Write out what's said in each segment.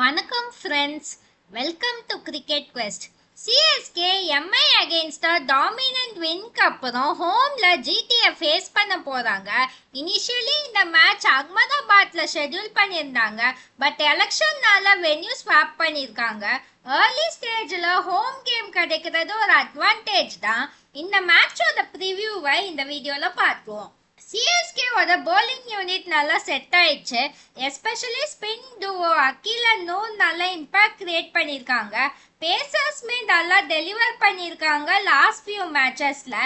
வணக்கம் friends, welcome to cricket quest. CSK MI against dominant வின்க்கு அப்புறம் ஹோம்ல ஜிடியை ஃபேஸ் பண்ண போறாங்க. இனிஷியலி இந்த மேட்ச் அகமதாபாத்ல ஷெட்யூல் பண்ணியிருந்தாங்க. பட் எலெக்ஷன்னால வென்யூ ஸ்வாப் பண்ணியிருக்காங்க. ஏர்லி ஸ்டேஜில் ஹோம் கேம் கிடைக்கிறது ஒரு அட்வான்டேஜ் தான். இந்த மேட்சோட ப்ரிவியூவை இந்த வீடியோவில் பார்ப்போம். சிஎஸ்கேவோட bowling யூனிட் நல்லா செட் ஆயிடுச்சு. Especially spin duo Akhil and Noor நல்லா இம்பாக்ட் கிரியேட் பண்ணியிருக்காங்க. பேசர்ஸ்மே நல்லா டெலிவர் பண்ணியிருக்காங்க லாஸ்ட் ஃபியூ மேட்சஸ்ல.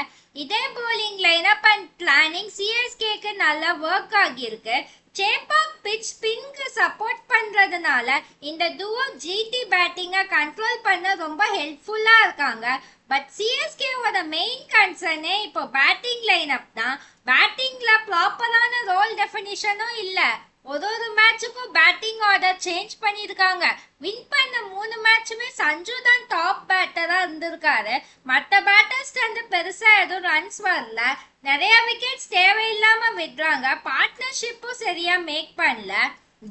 இதே bowling லைனப் அண்ட் பிளானிங் சிஎஸ்கேக்கு நல்லா ஒர்க் ஆகியிருக்கு. சேப்பாக் பிச் ஸ்பின்க்கு சப்போர்ட் பண்றதுனால இந்த டுவோ ஜிடி பேட்டிங்கை கண்ட்ரோல் பண்ண ரொம்ப ஹெல்ப்ஃபுல்லா இருக்காங்க. பட் சிஎஸ்கேவோட மெயின் கன்சர்னே இப்போ பேட்டிங் லைனப் தான். பேட்டிங்ல ப்ராப்பரான ரோல் டெஃபினிஷனும் இல்ல. ஒரு மேட்சுக்கும் பேட்டிங் ஆர்டர் சேஞ்ச் பண்ணிருக்காங்க. வின் பண்ண 3 மேட்சுமே சஞ்சு தான் டாப் பேட்டரா இருந்திருக்காரு. மற்ற பேட்டர்ஸ் வந்து பெருசா எதுவும் ரன்ஸ் வரல. நிறைய விக்கெட்ஸ் தேவையில்லாம விடுறாங்க. பார்ட்னர்ஷிப்பும் சரியா மேக் பண்ணல.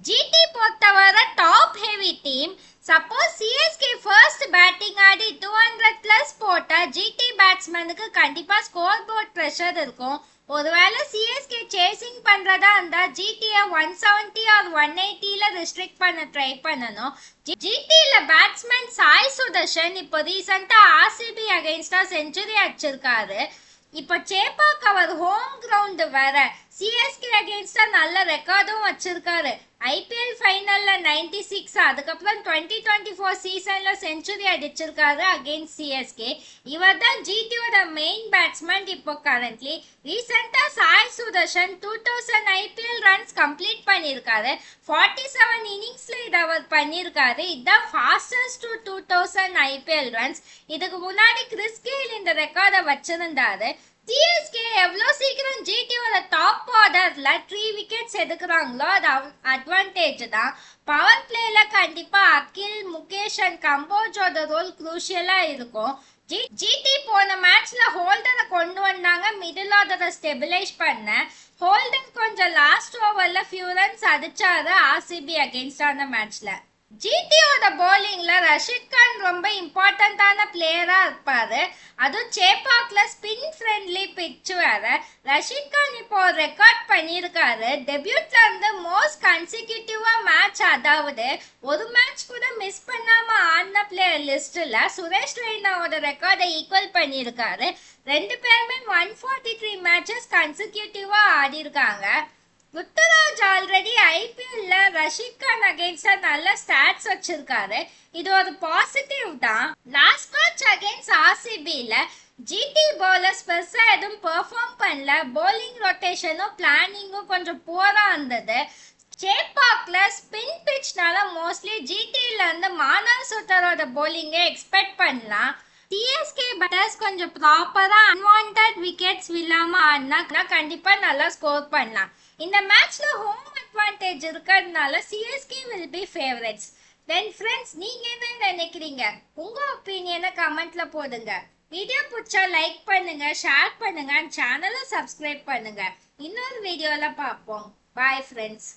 ஜிடி பொறுத்தவரை top heavy team. Suppose CSK first batting ஆடி 200 பிளஸ் போட்டா ஜிடி பேட்ஸ்மேனுக்கு கண்டிப்பா ஸ்கோர் போர்ட் ப்ரெஷர் இருக்கும். ஒருவேளை சிஎஸ்கே சேசிங் பண்றதா இருந்தா ஜிடியை 170 ஆர் 180ல ரெஸ்ட்ரிக்ட் பண்ண ட்ரை பண்ணணும். ஜிடில பேட்ஸ்மேன் சாய் சுதர்ஷன் இப்போ ரீசெண்டா ஆர்சிபி அகைன்ஸ்டா செஞ்சுரி அடிச்சிருக்காரு. இப்போ சேப்பாக் அவர் ஹோம் கிரவுண்ட் வேற. சிஎஸ்கே அகைன்ஸ்டா நல்ல ரெக்கார்டும் வச்சிருக்காரு. ஐபிஎல் ஃபைனல்ல 96, அதுக்கப்புறம் 2024 சீசன்ல செஞ்சுரி அடிச்சிருக்காரு அகைன்ஸ்ட் சிஎஸ்கே. இவர் தான் ஜிடியோட மெயின் பேட்ஸ்மேன் இப்போ கரண்ட்லி. ரீசெண்டா Sai Sudharsan 2000 IPL runs complete பண்ணியிருக்காரு. 47 இன்னிங்ஸ்ல இதை அவர் பண்ணியிருக்காரு. இதுதான் ஃபாஸ்டஸ்ட் 2000 ஐபிஎல் ரன்ஸ். இதுக்கு முன்னாடி கிறிஸ் கெயில் இந்த ரெக்கார்டை வச்சிருந்தாரு. சிஎஸ்கே எவ்வளோ சீக்கிரம் ஜிடியோட டாப் ஆர்டர்ல 3 விக்கெட்ஸ் எடுக்கிறாங்களோ அது அட்வான்டேஜ் தான். பவர் பிளேல கண்டிப்பா அகில், முகேஷ் அண்ட் கம்போஜோட ரோல் குரூஷியலா இருக்கும். ஜிடி போன மேட்ச்ல ஹோல்டரை கொண்டு வந்தாங்க மிடில் ஆர்டரை ஸ்டெபிலைஸ் பண்ண. ஹோல்டன் கொஞ்சம் லாஸ்ட் ஓவர்ல ஃபியூ ரன்ஸ் அடிச்சாரு ஆர்சிபி அகைன்ஸ்டான மேட்ச்ல. ஜிடியோட bowlingல ரஷீத் கான் ரொம்ப இம்பார்ட்டன்டான பிளேயரா இருப்பாரு. அதுவும் சேப்பாக்ல ஸ்பின் ஃப்ரெண்ட்லி பிட்ச் வேற. ரஷீத் கான் இப்போ ரெக்கார்ட் பண்ணியிருக்காரு. டெபியூட்ல இருந்து மோஸ்ட் கன்சிக்யூட்டிவா மேட்ச், அதாவது ஒரு மேட்ச் கூட மிஸ் பண்ணாம ஆடின பிளேயர் லிஸ்ட்ல சுரேஷ் ரெய்னாவோட ரெக்கார்டை ஈக்குவல் பண்ணியிருக்காரு. 2 பேருமே 143 மேட்சஸ் கன்சிக்யூட்டிவா ஆடி இருக்காங்க. ருத்துராஜ் ஆல்ரெடி ஐபிஎல்ல ரஷீத் கான் அகைன்ஸ்டா நல்ல ஸ்டாட்ஸ் வச்சிருக்காரு. இது ஒரு பாசிட்டிவ் தான். லாஸ்ட் மேட்ச் அகைன்ஸ்ட் ஆர்சிபில ஜிடி பவுலர்ஸ் பெருசா எதுவும் பெர்ஃபார்ம் பண்ணல. bowling ரொட்டேஷனும் பிளானிங்கும் கொஞ்சம் புவரா இருந்தது. சேப்பாக்ல ஸ்பின் பிட்ச்னால மோஸ்ட்லி ஜிடில இருந்து மானவ் சுட்டரோட bowling எக்ஸ்பெக்ட் பண்ணலாம். சிஎஸ்கே பேட்டர்ஸ் கொஞ்சம் ப்ராப்பரா அன்வான்ட் விக்கெட்ஸ் இல்லாம ஆடினா கண்டிப்பா நல்லா ஸ்கோர் பண்ணலாம். இந்த மேட்ச்ல ஹோம் அட்வான்டேஜ் இருக்கிறதுனால CSK will be favourites. Then friends, நீங்க என்ன நினைக்கிறீங்க? உங்க ஒப்பீனியனை கமெண்ட்ல போடுங்க. வீடியோ பிடிச்சா லைக் பண்ணுங்க, ஷேர் பண்ணுங்க, சேனலை சப்ஸ்கிரைப் பண்ணுங்க. இன்னொரு வீடியோல பார்ப்போம். Bye friends.